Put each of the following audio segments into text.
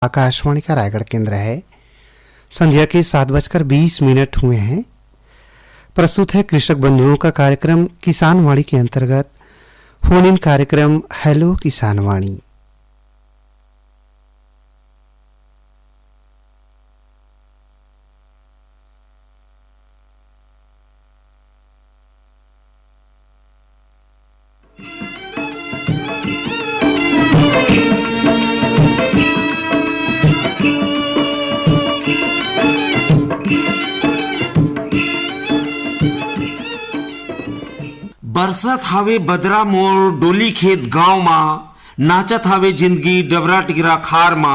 आकाशवाणी का रायगढ़ केंद्र है। संध्या के 7:20 हुए हैं। प्रस्तुत है कृषक बंधुओं का कार्यक्रम किसान वाणी के अंतर्गत फोन इन कार्यक्रम हेलो किसान वाणी। बरसत हावे बदरा मोर डोली खेत गांव मा, नाचत हावे जिंदगी डबरा टिकरा खार मा,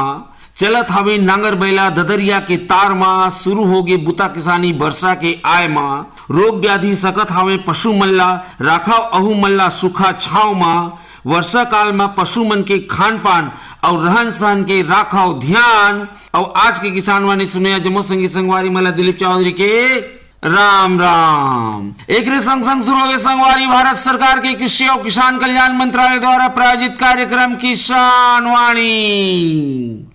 चलत हावे नांगर बैला ददरिया के तार मा, शुरू होगे बुता किसानी वर्षा के आय मा, रोग व्याधि सकत हावे पशु मल्ला, राखाव अहू मल्ला सुखा छाव मा, वर्षा काल में पशु मन के खान पान और रहन सहन के राखाव ध्यान। और आज के किसान वाणी सुने जमो संगी संगवारी मला दिलीप चौधरी के राम राम। एक संग संग शुरू हो गए संगवारी भारत सरकार के कृषि और किसान कल्याण मंत्रालय द्वारा प्रायोजित कार्यक्रम किसान वाणी।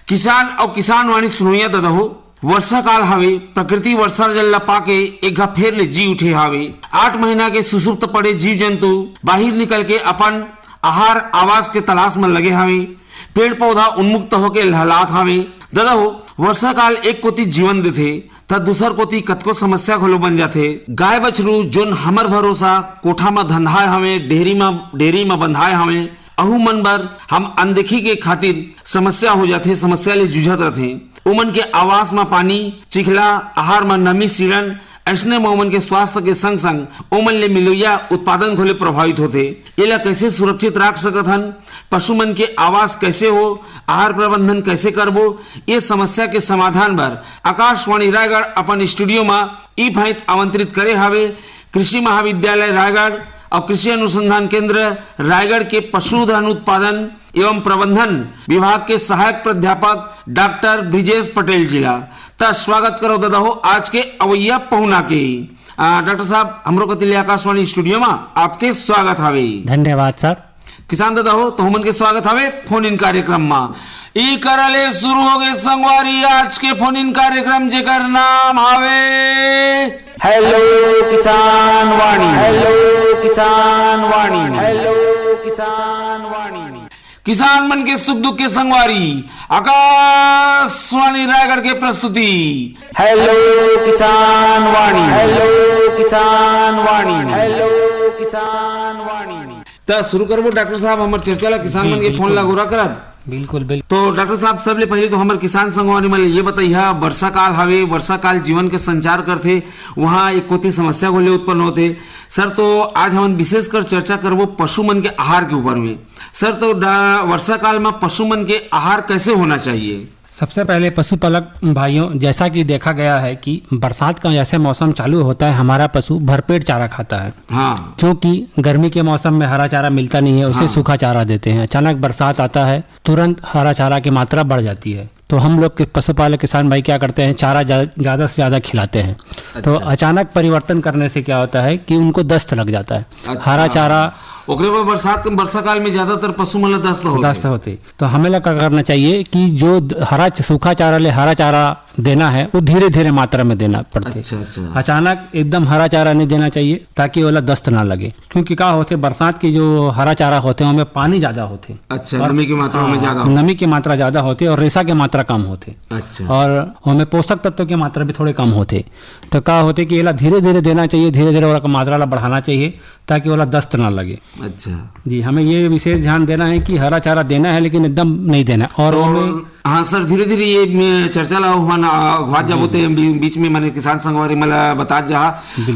किसान और किसान वाणी सुनोया दादा हो। वर्षा काल हावे, प्रकृति वर्षा जल ला पाके एक घा फेर ले जी उठे हावे। 8 महीना के सुसुप्त पड़े जीव जंतु बाहर निकल के अपन आहार आवास के तलाश में लगे हावे। पेड़ पौधा उन्मुक्त होके लहलात हावे। दादा हो, वर्षा काल एक कोती जीवन देथे त दूसर कोती कतको समस्या घलो बन जाथे। गाय बछरू जोन हमर भरोसा कोठा में धंधाए हवे, डेरी में बंधाए हवे, अहू मन बर हम अनदेखी के खातिर समस्या हो जाथे, समस्या ले जूझत रथे। उमन के आवास में पानी, चिखला, आहार में नमी सीड़न ऐसने में उमन के स्वास्थ्य के संग संग उमन ले मिलोया उत्पादन घोले प्रभावित होते। एला कैसे सुरक्षित रख सकत हन, पशु मन के आवास कैसे हो, आहार प्रबंधन कैसे करबो, ये समस्या के समाधान बर आकाशवाणी रायगढ़ अपन स्टूडियो में ई भांति आमंत्रित करे हावे कृषि महाविद्यालय रायगढ़ और कृषि अनुसंधान केंद्र रायगढ़ के पशुधन उत्पादन एवं प्रबंधन विभाग के सहायक प्राध्यापक डॉक्टर ब्रिजेश पटेल जी का स्वागत करो दादा हो आज के अवैया पहुना के। डॉक्टर साहब, हमरो कतिले आकाशवाणी स्टूडियो में आपके स्वागत हावे। धन्यवाद सर। किसान दादा हो तो हमन के स्वागत हावे फोन इन कार्यक्रम में। ई करले शुरू हो गए संगवारी आज के फोन इन कार्यक्रम जेकर नाम हावे हेलो किसान वाणी। हेलो किसान वाणी। हेलो किसान वाणी। किसान मन के सुख दुख के संगवारी आकाशवाणी रायगढ़ के प्रस्तुति हेलो किसान वाणी। हेलो किसान वाणी। हेलो किसान वाणी। तो शुरू करबो डॉक्टर साहब हमर चर्चा ला किसान मन के फोन ला गोरा करत। बिल्कुल बिल्कुल। तो डॉक्टर साहब सबले पहले तो हमारे किसान संगवारी में ये बताइए, वर्षा काल हावे, वर्षा काल जीवन के संचार करते, वहाँ एक कोती समस्या घोले उत्पन्न होते। सर तो आज हम विशेष कर चर्चा करबो पशु मन के आहार के ऊपर में। सर तो वर्षा काल में पशु मन के आहार कैसे होना चाहिए? सबसे पहले पशुपालक भाइयों, जैसा कि देखा गया है कि बरसात का जैसे मौसम चालू होता है हमारा पशु भरपेट चारा खाता है। हाँ। क्योंकि गर्मी के मौसम में हरा चारा मिलता नहीं है, उसे हाँ। सूखा चारा देते हैं। अचानक बरसात आता है, तुरंत हरा चारा की मात्रा बढ़ जाती है। तो हम लोग के पशुपालक किसान भाई क्या करते हैं, चारा ज़्यादा से ज़्यादा खिलाते हैं। अच्छा। तो अचानक परिवर्तन करने से क्या होता है कि उनको दस्त लग जाता है। अच्छा। हरा चारा ओकरे पर वर्षा काल में ज्यादातर पशु मन दस्त होते। तो हमें क्या करना चाहिए कि जो सूखा चारा ले हरा चारा देना है वो धीरे धीरे मात्रा में देना पड़ता है। अच्छा। अचानक एकदम हरा चारा नहीं देना चाहिए ताकि वाला दस्त ना लगे। क्योंकि क्या होते, बरसात की जो हरा चारा होते हैं उनमें पानी ज्यादा होते। अच्छा। नमी की मात्रा में ज्यादा, नमी की मात्रा ज्यादा होती है और रेशा की मात्रा कम होते। अच्छा। और उनमें पोषक तत्वों की मात्रा भी थोड़े कम होते। तो क्या होते कि ये धीरे धीरे देना चाहिए, धीरे धीरे वाला मात्रा बढ़ाना चाहिए ताकि वाला दस्त ना लगे। अच्छा जी, हमें ये विशेष ध्यान देना है कि हरा चारा देना है लेकिन एकदम नहीं देना। और तो, हाँ सर, धीरे धीरे ये चर्चा ला घुआ जाबोते बीच में मैंने किसान संगवारी मला बता जा।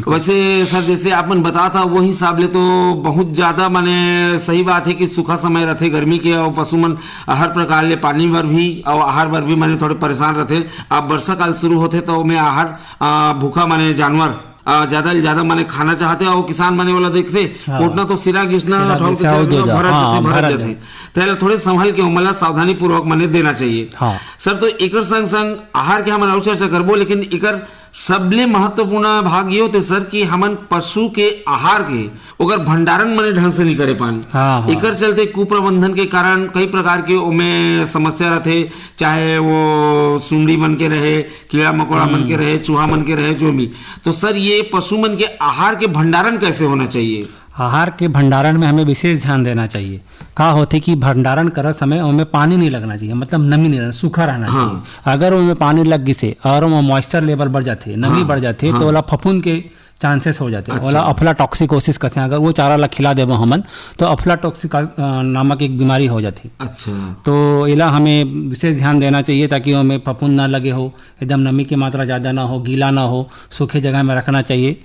वैसे सर जैसे आपन बता था वही हिसाब ले तो बहुत ज्यादा माने सही बात है कि सूखा समय रहते गर्मी के और पशु मन हर प्रकार ले पानी बर भी और आहार बर भी माने थोड़े परेशान रहते। अब वर्षा काल शुरू होते तो में आहार भूखा माने जानवर ज्यादा से ज्यादा माने खाना चाहते हैं और किसान माने वाला देखते उठना तो सिरा घिसना भरत जाते। तो थोड़े संभल के मला सावधानी पूर्वक माने देना चाहिए। हाँ। सर तो एकर संग संग आहार के हमन और चर्चा करबो, लेकिन एकर सबले महत्वपूर्ण भाग ये होते सर कि हमन पशु के आहार के ओकर भंडारण मने ढंग से नहीं करे पान। हाँ। एकर चलते कुप्रबंधन के कारण कई प्रकार के ओमे समस्या रहते, चाहे वो सुंडी मन के रहे, कीड़ा मकोड़ा मन के रहे, चूहा मन के रहे, जो भी। तो सर ये पशु मन के आहार के भंडारण कैसे होना चाहिए? आहार के भंडारण में हमें विशेष ध्यान देना चाहिए। का होते कि भंडारण करत समय उनमें पानी नहीं लगना चाहिए, मतलब नमी नहीं रहना, सूखा रहना चाहिए। अगर उनमें पानी लग गिसे और वो मॉइस्चर लेवल बढ़ जाते, नमी बढ़ जाते, तो ओला फफूंद के चांसेस हो जाते हैं। ओला अफ्लाटॉक्सिकोसिस कहते हैं। अगर वो चारा ला खिला देबो हमन तो अफ्लाटॉक्सिक नामक एक बीमारी हो जाती। अच्छा। तो इला हमें विशेष ध्यान देना चाहिए ताकि उनमें फफूंद ना लगे हो, एकदम नमी की मात्रा ज़्यादा ना हो, गीला ना हो, सूखे जगह में रखना चाहिए।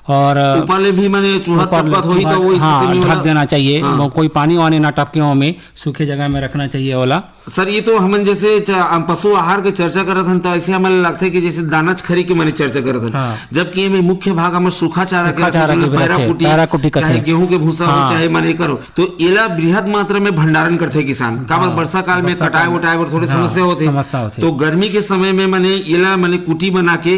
और ऊपर भी मैंने चूहा टपकत होई तो वो स्थिति में ढक देना चाहिए। वो कोई पानी वानी ना टपके हमें सूखे जगह में रखना चाहिए वाला। सर ये तो हमन जैसे पशु आहार के चर्चा करत हन तो ऐसे हमें लगता है कि जैसे दाना खरी के मैंने चर्चा करत हन, जबकि ये मुख्य भाग हमर सूखा चारा के पैरा कुटी चाहे गेहूं के भूसा हो चाहे माने करो, तो एला बृहद मात्रा में भंडारण करते किसान। काबर वर्षा काल में कटाए उठाए और थोड़ी समस्या होते, तो गर्मी के समय में मैंने एला मैंने कुटी बना के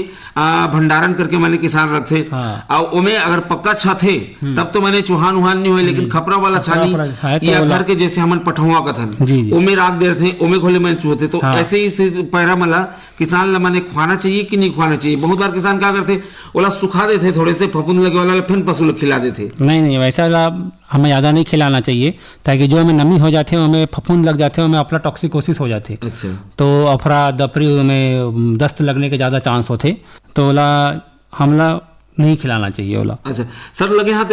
भंडारण करके मैंने किसान रखते। और ओमे अगर पक्का छत है तब तो मैंने चूहान उहान नहीं हुए, लेकिन खपरा वाला छानी या घर के जैसे हमन पठौआ कथन ओमे राख दे थे, ओमे खोले मैंने चूहते। तो ऐसे ही पैरा मला किसान ला मैंने खुआना चाहिए कि नहीं खुआना चाहिए? बहुत बार किसान क्या करते, ओला सुखा देते, थोड़े से फफूंद लगे वाला फिर पशु लोग खिला देते। नहीं वैसा हमें ज़्यादा नहीं खिलाना चाहिए, ताकि जो हमें नमी हो जाते हैं हमें फफूंद लग जाते हैं, हमें अफ्लाटॉक्सिकोसिस हो जाती है। अच्छा। तो अफरा दफरी में दस्त लगने के ज़्यादा चांस होते, तो ओला हमला नहीं खिलाना चाहिए ओला। अच्छा सर, लगे हाथ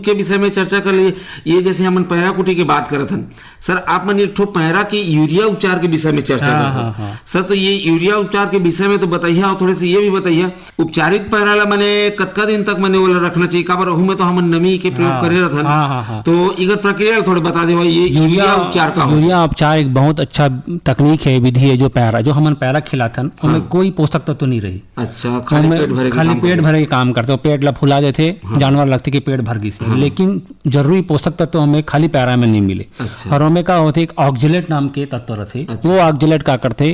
के विषय में चर्चा कर लिए। ये जैसे हम पैरा कुटी की बात करत हन सर, आप मन एक ठो पैरा के यूरिया उपचार के विषय में चर्चा करत हन सर, तो ये यूरिया उपचार के विषय में तो बताइए, और थोड़े से ये भी बताइए उपचारित पैरा ला मैंने कतका दिन तक मैंने वो रखना चाहिए? काबर रहू में तो हम नमी के प्रयोग करे रहन, तो इधर प्रक्रिया थोड़े बता दे। ये यूरिया उपचार का यूरिया उपचार एक बहुत अच्छा तकनीक है, विधि है। जो पैरा जो हम पैरा खिलाथन उनमें कोई पोषक तत्व नहीं रही। अच्छा, खाली पेट भरे के काम करते हो, पेट ला फुला देते, जानवर लगते कि पेट भर गई से, लेकिन जरूरी पोषक तत्व हमें खाली पैरा में नहीं मिले। और हमें का होते एक ऑक्जिलेट नाम के तत्व रहते। वो ऑक्जिलेट का करते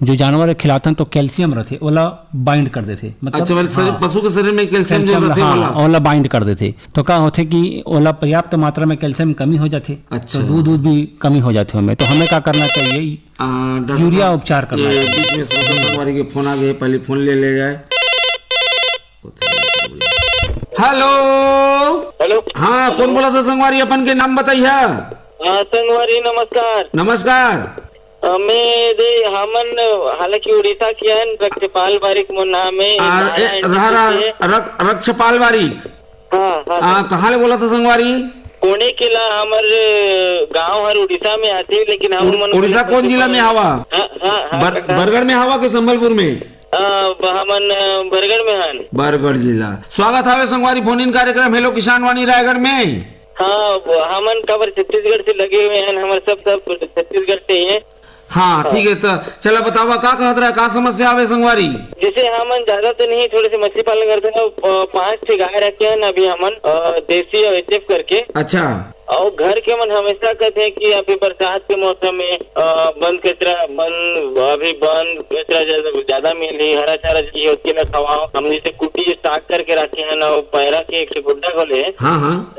जो जानवर खिलाते तो कैल्शियम रहते ओला बाइंड कर देते, मतलब पशु के शरीर में कैल्शियम जो रहते ओला बाइंड कर देते। तो क्या होते कि ओला पर्याप्त मात्रा में कैल्शियम कमी हो जाते, तो दूध भी कमी हो जाते हमें। तो हमें क्या करना चाहिए? यूरिया उपचार करना चाहिए। फोन आ गए, पहले फोन ले जाए। हेलो हेलो, हाँ कौन बोला था संगवारी? अपन के नाम बताइए। संगवारी नमस्कार। नमस्कार। मैं दे हमन हालांकि उड़ीसा की है, रक्षपाल बारिक मोर नाम है। रक्षपाल बारिक, हाँ कहाँ ले बोला था संगवारी? पुणे किला हमार गांव हर उड़ीसा में आते, लेकिन हम उड़ीसा कौन जिला में हवा? बरगढ़ में हवा के संबलपुर में? हमन बरगढ़ में हन। बरगढ़ जिला। स्वागत है संगवारी फोन इन कार्यक्रम हेलो किसान वाणी रायगढ़ में। हाँ हमन खबर छत्तीसगढ़ से लगे हुए हैं, हमारे सब छत्तीसगढ़ से हैं। हाँ ठीक है, तो चला बतावा का कहत रहा, का समस्या आवे संगवारी? जैसे हमन ज्यादा तो नहीं, थोड़े से मछली पालन करते हैं। 5 गाय रखे हैं अभी हमन, देसी और HF करके। अच्छा। और घर के मन हमेशा कहते हैं कि अभी बरसात के मौसम में बंद कचरा ज्यादा मिल रही, हरा चारा चाहिए उसके लिए खवाओ। हम जैसे कुटी स्टार्ट करके रखे हैं ना, पैरा के एक गुड्डा खोले। हाँ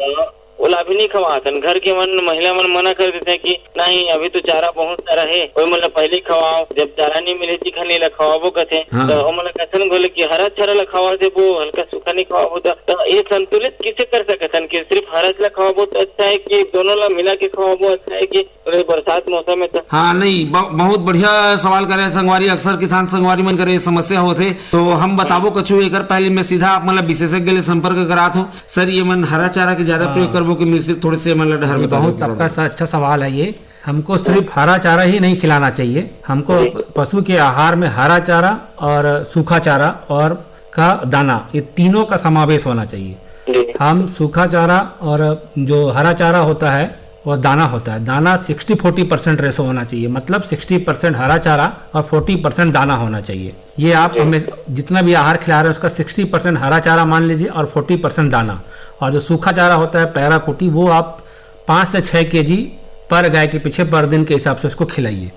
ओला अभी नहीं खवातन। घर के मन महिला मन मना कर देते हैं कि नहीं अभी तो चारा बहुत सारा है, वही मतलब पहले खवाओ, जब चारा नहीं मिले चिकन नहीं खवाबो कहते। तो मतलब कहते बोले कि हरा चारा ला खवा दे, वो हल्का सूखा नहीं खवाबो। तो ये संतुलित किसे कर सकते कि सिर्फ हरा ला खवाबो तो अच्छा है कि दोनों ला मिला के खवाबो अच्छा है कि बरसात मौसम में? तो हाँ नहीं, बहुत बढ़िया सवाल करे संगवारी। अक्सर किसान संगवारी मन करे समस्या होते, तो हम बताबो कछु एकर पहले मैं सीधा मतलब विशेषज्ञ ले संपर्क करात हूँ। सर ये मन हरा चारा के ज्यादा प्रयोग करबो कि मिश्रित थोड़े से मतलब डहर बता? बहुत आपका अच्छा सवाल है ये। हमको सिर्फ हरा चारा ही नहीं खिलाना चाहिए, हमको पशु के आहार में हरा चारा और सूखा चारा और का दाना, ये तीनों का समावेश होना चाहिए। हम सूखा चारा और जो हरा चारा होता है और दाना होता है, दाना 60-40% रेशो होना चाहिए, मतलब 60% हरा चारा और 40% दाना होना चाहिए। ये आप हमें जितना भी आहार खिला रहे हैं उसका 60% हरा चारा मान लीजिए और 40% दाना। और जो सूखा चारा होता है पैरा कुटी, वो आप 5 से 6 kg पर गाय के पीछे पर दिन के हिसाब से उसको खिलाइए।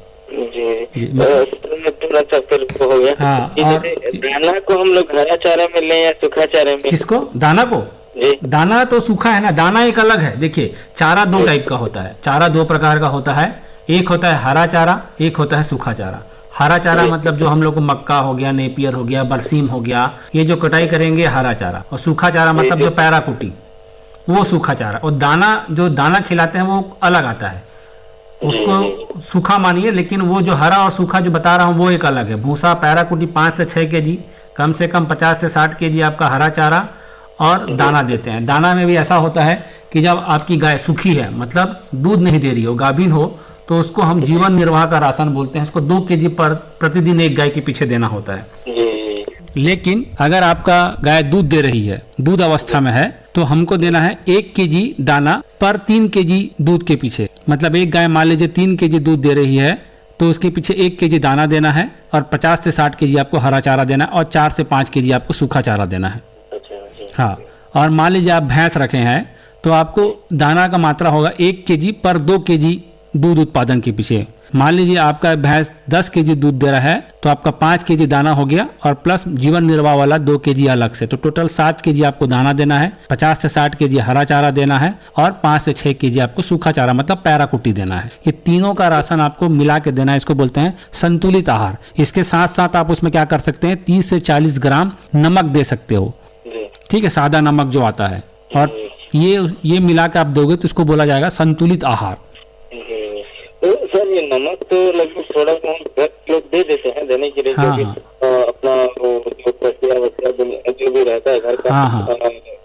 तो हो गया। हाँ, और दाना को हम लोग हरा चारा में लें या सूखा चारा में? किसको? दाना को? दाना तो सूखा है ना, दाना एक अलग है। देखिए चारा दो टाइप का होता है, चारा दो प्रकार का होता है। एक होता है हरा चारा, एक होता है सूखा चारा। हरा चारा मतलब जो हम लोग को मक्का हो गया, नेपियर हो गया, बरसीम हो गया, ये जो कटाई करेंगे हरा चारा। और सूखा चारा मतलब जो पैरा कुटी, वो सूखा चारा। और दाना जो दाना खिलाते हैं वो अलग आता है, उसको सूखा मानिए, लेकिन वो जो हरा और सूखा जो बता रहा हूँ वो एक अलग है। भूसा पैरा कुटी 5 से 6 केजी, कम से कम 50 से 60 केजी आपका हरा चारा और दाना देते हैं। दाना में भी ऐसा होता है कि जब आपकी गाय सूखी है, मतलब दूध नहीं दे रही हो, गाभिन हो, तो उसको हम जीवन निर्वाह का राशन बोलते हैं। इसको 2 केजी पर प्रतिदिन एक गाय के पीछे देना होता है। लेकिन अगर आपका गाय दूध दे रही है, दूध अवस्था में है, तो हमको देना है 1 केजी दाना पर 3 केजी दूध के पीछे। मतलब एक गाय मान लीजिए 3 केजी दूध दे रही है, तो उसके पीछे 1 केजी दाना देना है और 50 से 60 केजी आपको हरा चारा देना है और 4 से 5 केजी आपको सूखा चारा देना है। हाँ, और मान लीजिए आप भैंस रखे हैं, तो आपको दाना का मात्रा होगा 1 केजी पर 2 केजी दूध उत्पादन के पीछे। मान लीजिए आपका भैंस 10 केजी दूध दे रहा है, तो आपका 5 केजी दाना हो गया और प्लस जीवन निर्वाह वाला 2 केजी अलग से, तो टोटल 7 केजी आपको दाना देना है, 50 से 60 केजी हरा चारा देना है और 5 से 6 केजी आपको सूखा चारा मतलब पैरा कुटी देना है। ये तीनों का राशन आपको मिला के देना है, इसको बोलते हैं संतुलित आहार। इसके साथ साथ आप उसमें क्या कर सकते हैं, 30 से 40 ग्राम नमक दे सकते हो, ठीक है, सादा नमक जो आता है, और ये मिला के आप दोगे तो इसको बोला जाएगा संतुलित आहार। तो सर ये नमक तो लगभग थोड़ा लोग दे देते हैं देने के लिए, जो भी अपना जो भी रहता है घर का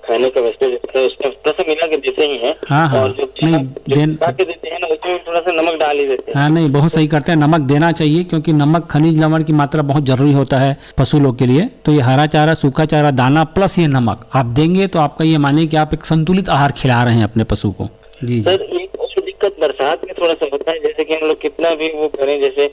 खाने का वेस्टेज उसमें थोड़ा सा मिला के देते ही हैं। और जो के देते हैं ना, उसमें थोड़ा सा नमक डाल ही देते हैं। हाँ, नहीं, बहुत सही करते हैं, नमक देना चाहिए, क्योंकि नमक खनिज लवण की मात्रा बहुत जरूरी होता है पशु लोग के लिए। तो ये हरा चारा, सूखा चारा, दाना प्लस ये नमक आप देंगे तो आपका ये मानिए कि आप एक संतुलित आहार खिला रहे हैं अपने पशु को। जी सर, एक और दिक्कत बरसात में थोड़ा सा होता है, जैसे कि हम लोग कितना भी वो करें, जैसे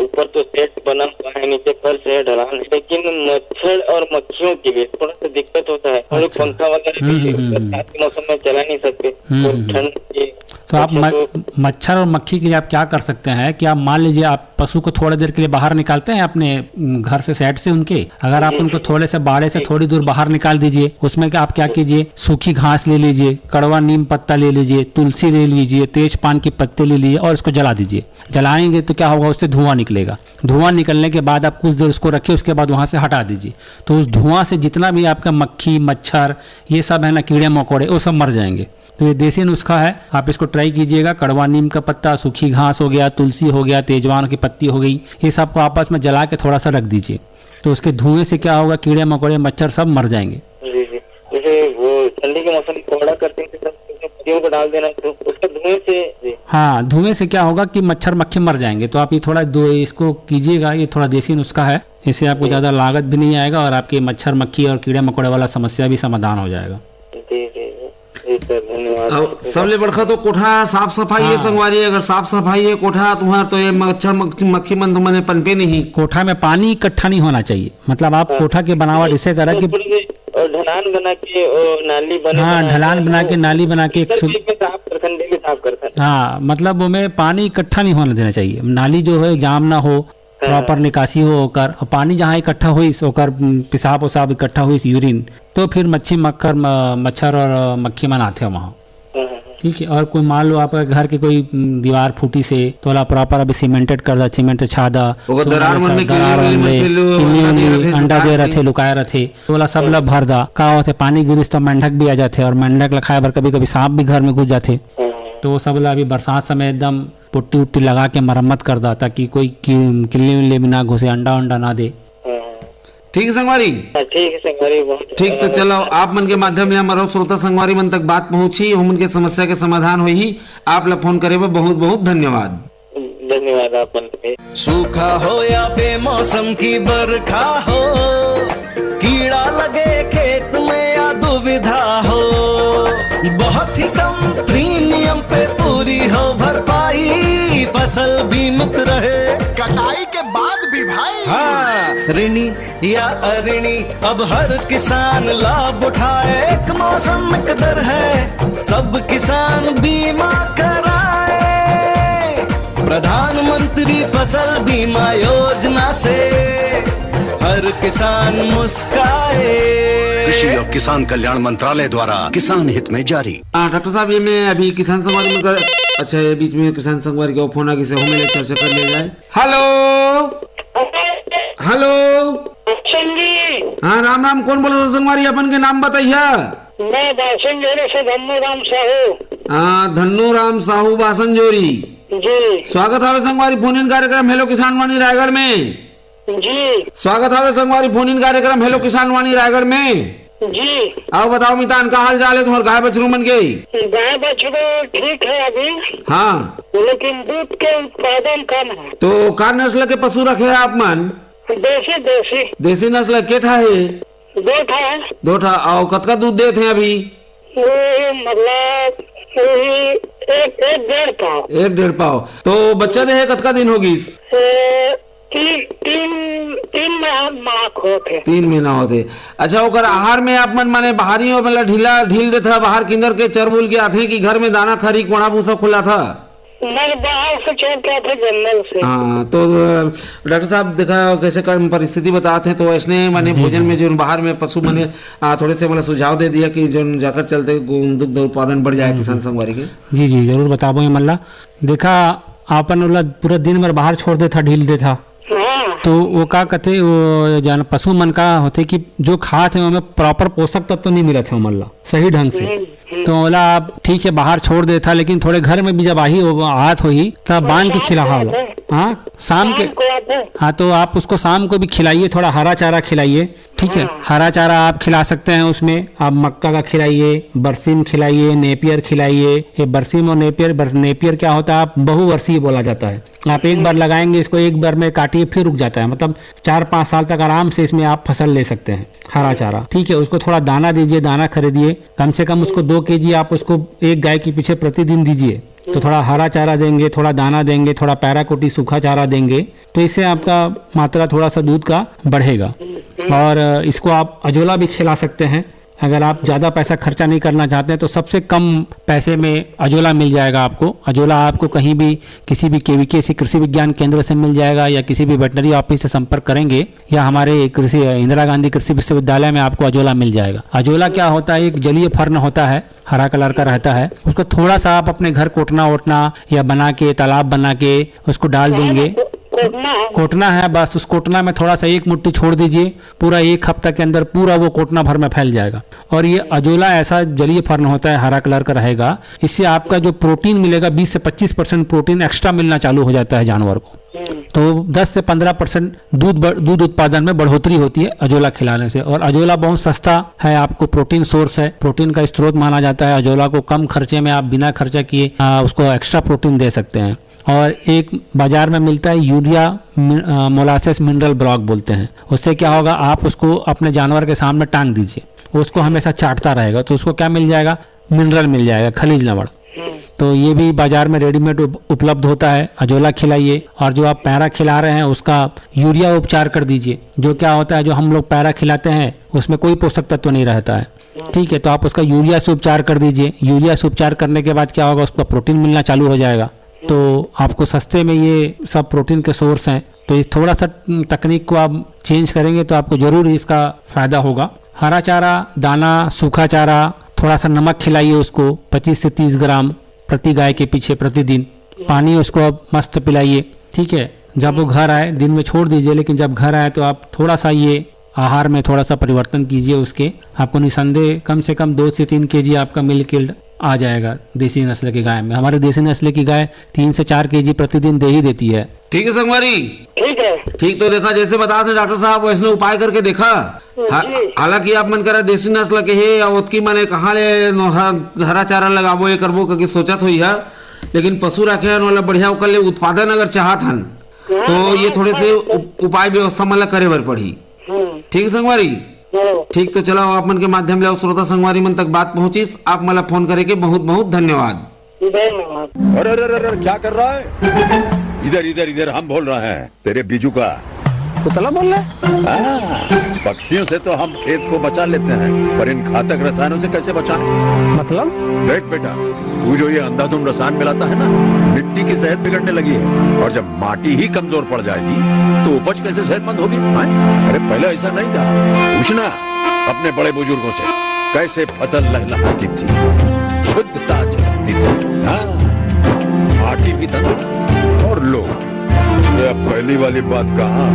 ऊपर तो सेट बना हुआ है, नीचे फर्श है, ढलान है, लेकिन मच्छर और मक्खियों के लिए थोड़ा सा दिक्कत होता है। हम लोग पंखा वगैरह बरसात के मौसम में चला नहीं सकते, ठंड की। तो आप मच्छर और मक्खी के लिए आप क्या कर सकते हैं कि आप मान लीजिए आप पशु को थोड़ी देर के लिए बाहर निकालते हैं अपने घर से, सेट से उनके, अगर आप उनको थोड़े से बाड़े से थोड़ी दूर बाहर निकाल दीजिए, उसमें क्या आप क्या कीजिए, सूखी घास ले लीजिए, कड़वा नीम पत्ता ले लीजिए, तुलसी ले लीजिए, तेज पान के पत्ते ले लीजिए और इसको जला दीजिए। जलाएंगे तो क्या होगा, उससे धुआं निकलेगा। धुआं निकलने के बाद आप कुछ देर उसको रखिए, उसके बाद वहां से हटा दीजिए। तो उस धुआं से जितना भी आपका मक्खी, मच्छर, ये सब है ना, कीड़े मकोड़े, वो सब मर जाएंगे। तो ये देसी नुस्खा है, आप इसको ट्राई कीजिएगा। कड़वा नीम का पत्ता, सूखी घास हो गया, तुलसी हो गया, तेजवान की पत्ती हो गई, ये सब को आपस में जला के थोड़ा सा रख दीजिए। तो उसके धुएं से क्या होगा, कीड़े मकोड़े, मच्छर सब मर जाएंगे। जी जी, जैसे वो ठंडी के मौसम में कोहड़ा करते हैं तो पत्तियों को डाल देना, तो उसके धुएं से। हाँ, धुएं से क्या होगा कि मच्छर मक्खी मर जाएंगे। तो आप ये थोड़ा इसको कीजिएगा, ये थोड़ा देसी नुस्खा है, इससे आपको ज्यादा लागत भी नहीं आएगा और आपके मच्छर मक्खी और कीड़े मकोड़े वाला समस्या भी समाधान हो जाएगा। अब सबले बड़का तो कोठा साफ सफाई है संगवारी। अगर साफ सफाई है कोठा तुम्हारा, तो ये मच्छर मक्खी मन तुमने पनपे नहीं। कोठा में पानी इकट्ठा नहीं होना चाहिए, मतलब आप कोठा की बनावट इसे करें कि ढलान बना के नाली बना, हाँ, ढलान बना के नाली बना के साफ करता। हाँ, मतलब वो में पानी इकट्ठा नहीं होने देना चाहिए। नाली जो है जाम ना हो, प्रॉपर निकासी हो होकर, और पानी जहाँ इकट्ठा हुई होकर पेशाब वसाब इकट्ठा हुई यूरिन, तो फिर मच्छर और मक्खी मन आते हैं वहाँ। ठीक है। और कोई मान लो आपका घर की कोई दीवार फूटी से, तो वाला प्रॉपर अभी सीमेंटेड कर दा, सीमेंट से छादा, अंडा दे रहे थे, लुकाए रहे थे, तो वाला सब ला भर दा। का होते पानी गिरिस तो मेंढक भी आ जाते, और मेंढक ला खाए बर कभी कभी सांप भी घर में घुस जाते। तो वो सब ला अभी बरसात समय एकदम पुट्टी उट्टी लगा के मरम्मत कर दा, ताकि कोई किल्ली विल्ली भी ना घुसे, अंडा उंडा ना दे। ठीक है संगवारी, ठीक है संगवारी, ठीक। तो चलो आप मन के माध्यम ले हमारा श्रोता संगवारी मन तक बात पहुंची, हम के समस्या के समाधान हुई। आप ला फोन करे बहुत बहुत धन्यवाद। धन्यवाद आप मन के। सूखा हो या बेमौसम की बरखा हो, कीड़ा लगे खेत में या दुविधा हो, बहुत ही कम प्रीमियम पे पूरी हो भरपाई, फसल बीमित रहे कटाई के बाद भी भाई। हाँ, ऋणी या अऋणी अब हर किसान लाभ उठाए, एक मौसम एक दर है, सब किसान बीमा कराए। प्रधानमंत्री फसल बीमा योजना से हर किसान मुस्काए। कृषि और किसान कल्याण मंत्रालय द्वारा किसान हित में जारी। डॉक्टर साहब, ये मैं अभी किसान संगवारी में अच्छा, ये बीच में किसान संगवारी का फोन आ किसे हमें चर्चा कर लिया जाए। हेलो हेलो हाँ, राम राम, कौन बोला संगवारी? अपन के नाम बताइए। मैं बासनजोरी से धन्नू राम साहू। हाँ, धन्नू राम साहू बासनजोरी जी। स्वागत है संगवारी फोन इन कार्यक्रम हेलो किसान वाणी रायगढ़ में। जी स्वागत है संगवारी फोन इन कार्यक्रम हेलो किसान वाणी रायगढ़ में। जी। आओ बताओ मितान, का हाल चाल है तुम्हारे गाय बछरू मन के? गाय बछड़े ठीक है अभी, हाँ, लेकिन दूध के उत्पादन कम है। तो का नस्ल के पशु रखे हैं आप मन? देसी देसी देसी नस्ल के ठा है? दो था। दो ठा। और कतका दूध देते हैं अभी? मतलब एक 1.5 पाव। 1.5 पाव। तो बच्चा दे है कतका दिन होगी? तीन माह होते। 3 महीना होते। अच्छा, ओकर आहार में आप मन माने बाहरी हो मतलब ढील देता बाहर किंदर के चरबुल के आते कि घर में दाना खरी कोड़ा भूसा खुला था? नहीं, बाहर से चल के आते जंगल से। हाँ, तो डॉक्टर साहब देखा कैसे कर्म परिस्थिति बताते हैं, तो ऐसने माने भोजन में जो बाहर में पशु माने थोड़े से मतलब सुझाव दे दिया कि जो जाकर चलते दुग्ध उत्पादन बढ़ जाए किसान संगवारी के। जी जी जरूर बताबो मल्ला। देखा आपन पूरा दिन भर बाहर छोड़ देता, ढील देता, तो वो का कहते वो जान पशु मन का होते कि जो खाते हैं उनमें प्रॉपर पोषक तत्व तो नहीं मिलते हैं मल्ला सही ढंग से। तो ओला आप ठीक है बाहर छोड़ देता, लेकिन थोड़े घर में भी जब हाथ हुई तब बांध के खिलाहा। हाँ, शाम के। हाँ, तो आप उसको शाम को भी खिलाइए, थोड़ा हरा चारा खिलाइए। ठीक है, हरा चारा आप खिला सकते हैं। उसमें आप मक्का का खिलाइए, बरसीम खिलाइए, नेपियर खिलाइए। ये बरसीम और नेपियर क्या होता है, आप बहुवर्षीय बोला जाता है। आप एक बार लगाएंगे इसको, एक बार में काटिए फिर रुक जाता है, मतलब 4-5 साल तक आराम से इसमें आप फसल ले सकते हैं। हरा चारा ठीक है, उसको थोड़ा दाना दीजिए, दाना खरीदिए, कम से कम उसको 2 kg आप उसको एक गाय के पीछे प्रतिदिन दीजिए। तो थोड़ा हरा चारा देंगे, थोड़ा दाना देंगे, थोड़ा पैराकोटी सूखा चारा देंगे, तो इससे आपका मात्रा थोड़ा सा दूध का बढ़ेगा। और इसको आप अजोला भी खिला सकते हैं। अगर आप ज़्यादा पैसा खर्चा नहीं करना चाहते हैं तो सबसे कम पैसे में अजोला मिल जाएगा आपको। अजोला आपको कहीं भी किसी भी KVK कृषि विज्ञान केंद्र से मिल जाएगा, या किसी भी वेटनरी ऑफिस से संपर्क करेंगे, या हमारे इंदिरा गांधी कृषि विश्वविद्यालय में आपको अजोला मिल जाएगा। अजोला क्या होता है, एक जलीय फर्न होता है, हरा कलर का रहता है। उसको थोड़ा सा आप अपने घर कोटना या बना के तालाब बना के उसको डाल देंगे। कोटना है, बस उस कोटना में थोड़ा सा 1 मुट्ठी छोड़ दीजिए, पूरा 1 हफ्ता के अंदर पूरा वो कोटना भर में फैल जाएगा। और ये अजोला ऐसा जलीय फर्न होता है, हरा कलर का रहेगा। इससे आपका जो प्रोटीन मिलेगा 20 से 25% प्रोटीन एक्स्ट्रा मिलना चालू हो जाता है जानवर को। तो 10 से 15% दूध उत्पादन में बढ़ोतरी होती है अजोला खिलाने से। और अजोला बहुत सस्ता है, आपको प्रोटीन सोर्स है, प्रोटीन का स्रोत माना जाता है। अजोला को कम खर्चे में आप बिना खर्चा किए उसको एक्स्ट्रा प्रोटीन दे सकते हैं। और एक बाजार में मिलता है यूरिया मोलासेस मिनरल ब्लॉक बोलते हैं। उससे क्या होगा, आप उसको अपने जानवर के सामने टांग दीजिए, उसको हमेशा चाटता रहेगा, तो उसको क्या मिल जाएगा, मिनरल मिल जाएगा, खनिज लवण। तो ये भी बाजार में रेडीमेड उपलब्ध होता है। अजोला खिलाइए। और जो आप पैरा खिला रहे हैं उसका यूरिया उपचार कर दीजिए। जो क्या होता है, जो हम लोग पैरा खिलाते हैं उसमें कोई पोषक तत्व नहीं रहता है, ठीक है, तो आप उसका यूरिया से उपचार कर दीजिए। यूरिया से उपचार करने के बाद क्या होगा, उसका प्रोटीन मिलना चालू हो जाएगा। तो आपको सस्ते में ये सब प्रोटीन के सोर्स हैं। तो इस थोड़ा सा तकनीक को आप चेंज करेंगे तो आपको जरूर इसका फायदा होगा। हरा चारा, दाना, सूखा चारा, थोड़ा सा नमक खिलाइए उसको 25 से 30 ग्राम प्रति गाय के पीछे प्रतिदिन। पानी उसको आप मस्त पिलाइए, ठीक है। जब वो घर आए, दिन में छोड़ दीजिए, लेकिन जब घर आए तो आप थोड़ा सा ये आहार में थोड़ा सा परिवर्तन कीजिए उसके। आपको निसंदेह कम से कम 2 से 3 kg आपका मिल्क यील्ड आ जाएगा देसी नस्ल की गाय में। हमारे देसी नस्ल की गाय 3 से 4 kg प्रतिदिन दे ही देती है। ठीक है संगवारी, ठीक है, ठीक। तो देखा जैसे बता थे डॉक्टर साहब, वैसे उपाय करके देखा। हालांकि आप मन करा देसी नस्ल के है या उसकी माने कहाँ ले हरा चारा लगाबो ये करबो करके सोचत हुई है, लेकिन पशु रखे हैं वाला बढ़िया ओकर ले उत्पादन अगर चाहत हन तो ये थोड़े से उपाय व्यवस्था मतलब करे बर पड़ी। ठीक संगवारी, ठीक। तो चलो आप मन के माध्यम ले श्रोता संगवारी मन तक बात पहुंचीस। आप मला फोन करे के बहुत बहुत धन्यवाद। अरे क्या कर रहा है? इधर इधर इधर हम बोल रहे हैं तेरे बीजू का। उतला बोल रहे? पक्षियों से तो हम खेत को बचा लेते हैं, पर इन घातक रसायनों से कैसे बचाएं? मतलब? देख बेटा, तू जो ये अंधाधुंध रसायन मिलाता है ना, मिट्टी की सेहत बिगड़ने लगी है। और जब माटी ही कमजोर पड़ जाएगी तो उपज कैसे सेहतमंद होगी? अरे पहले ऐसा नहीं था। पूछना अपने बड़े बुजुर्गों से, कैसे फसल लहलहाती थी, शुद्धता झलकती थी, माटी भी तंदुरुस्त और लोग। ये पहली वाली बात कहाँ?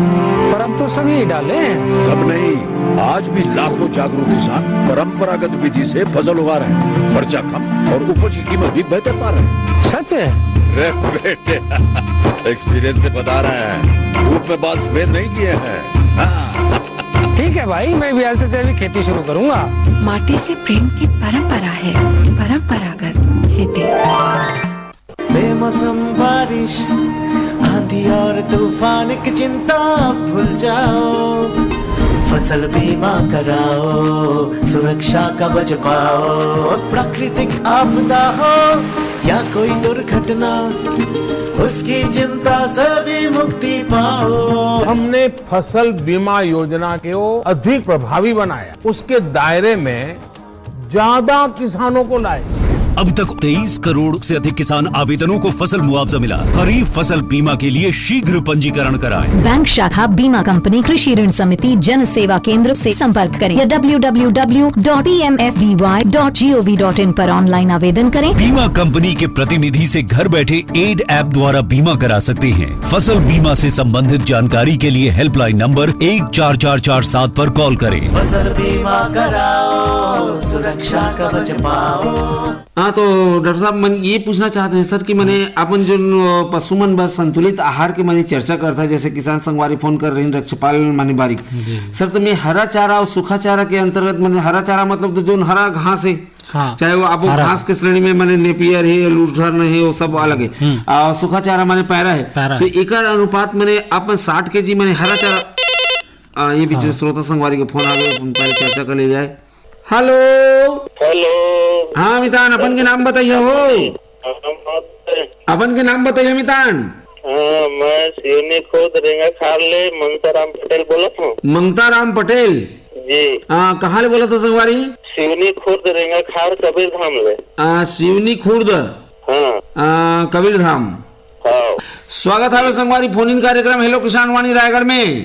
पर अब तो सभी डाले हैं। सब नहीं, आज भी लाखों जागरूक किसान परंपरागत विधि से फसल उगा रहे हैं। खर्चा कम और उपज की कीमत भी बेहतर पा रहे हैं। सच है? रे बेटे, एक्सपीरियंस से बता रहे हैं, धूप में बाल सफेद नहीं किए हैं। ठीक है भाई, मैं भी आज से जैविक खेती शुरू करूंगा। माटी से प्रेम की परंपरा है, परंपरागत खेती। बेमौसम बारिश, आंधी और तूफान की चिंता भूल जाओ, फसल बीमा कराओ, सुरक्षा कवच पाओ। प्राकृतिक आपदा हो या कोई दुर्घटना, उसकी चिंता से भी मुक्ति पाओ। हमने फसल बीमा योजना को अधिक प्रभावी बनाया, उसके दायरे में ज्यादा किसानों को लाए। अब तक 23 करोड़ से अधिक किसान आवेदनों को फसल मुआवजा मिला। खरीफ फसल बीमा के लिए शीघ्र पंजीकरण कराएं। बैंक शाखा, बीमा कंपनी, कृषि ऋण समिति, जन सेवा केंद्र से संपर्क करें या www.pmfby.gov.in पर ऑनलाइन आवेदन करें। बीमा कंपनी के प्रतिनिधि से घर बैठे एड ऐप द्वारा बीमा करा सकते हैं। फसल बीमा से संबंधित जानकारी के लिए हेल्पलाइन नंबर 14447 पर कॉल करें। फसल बीमा कराओ, सुरक्षा कवच पाओ। हाँ, तो डॉक्टर साहब मन ये पूछना चाहते हैं सर कि मैंने अपन जो पशुमन बर संतुलित आहार के मैंने चर्चा करता है, जैसे किसान संगवारी फोन कर रही रक्षपाल मानी बारीक सर, तो मैं हरा चारा और सूखा चारा के अंतर्गत मैंने हरा चारा मतलब तो जो हरा घास है, हाँ, चाहे वो आप घास के श्रेणी में मैंने नेपियर है, लूथर्न है, वो सब अलग है। और सूखा चारा मैंने पैरा है, तो एक अनुपात मैंने अपन 60 kg मैंने हरा चारा। ये बीच में श्रोता संगवारी के फोन आ गए, पहले चर्चा कर ले जाए। हेलो हेलो, हाँ मितान, अपन के नाम बताइए हो। अपन के नाम बताइए मितान। मैं सिवनी खुर्द रेंगा खारले मंगताराम पटेल बोला हूँ। मंगताराम पटेल जी। कहाँ ले बोला था संगवारी? सिवनी खुर्द रेंगा खार कबीर धाम ले। सिवनी खुर्द, हाँ, कबीर धाम। हाँ। स्वागत है संगवारी फोन इन कार्यक्रम हेलो किसान वाणी रायगढ़ में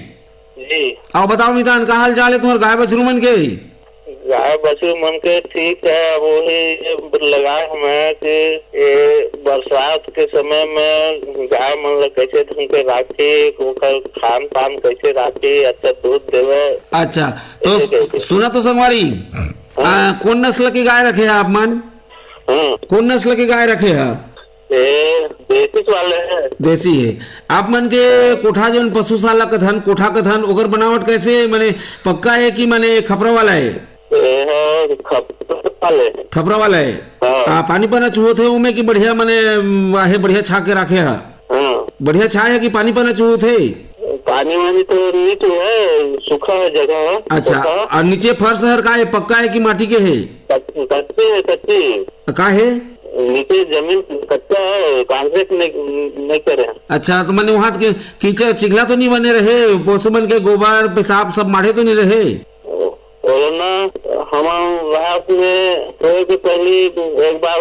जी। आओ बताओ मितान, का हाल चाल है तुम्हारे गाय बछरू मन के? गाय बछरू मन के ठीक है। वही लगाए हमें कि बरसात के समय में गाय मन ला कैसे ढंग के राखी, खान पान कैसे राखी, अच्छा दूध देवे। अच्छा, तो सुना तो संगवारी, कौन नस्ल की गाय रखे है आप मन? कौन नस्ल की गाय रखे है? देसी वाले है। देसी है। आप मन के कोठा जो पशुशाला कथन, कोठा कथन, ओकर बनावट कैसे माने पक्का है कि माने खपरा वाला है? खपरा वाला है। पानी पाना चूहो थे उमे की बढ़िया माने वाहे बढ़िया छा के रखे है? बढ़िया छा है कि पानी पाना चूहो थे? पानी वानी तो नीचे है, सूखा है जगह। अच्छा, और नीचे फर्श है का है, पक्का है कि माटी के है? कच्ची है। कच्ची का है? नीचे जमीन कच्चा है, कांक्रीट नहीं करे। अच्छा, तो मैंने वहाँ के कीचड़ चिखला तो नहीं बने रहे? पशु मन के गोबर पेशाब सब माढ़े तो नहीं रहे? ना हम रात में सोए के पहले एक बार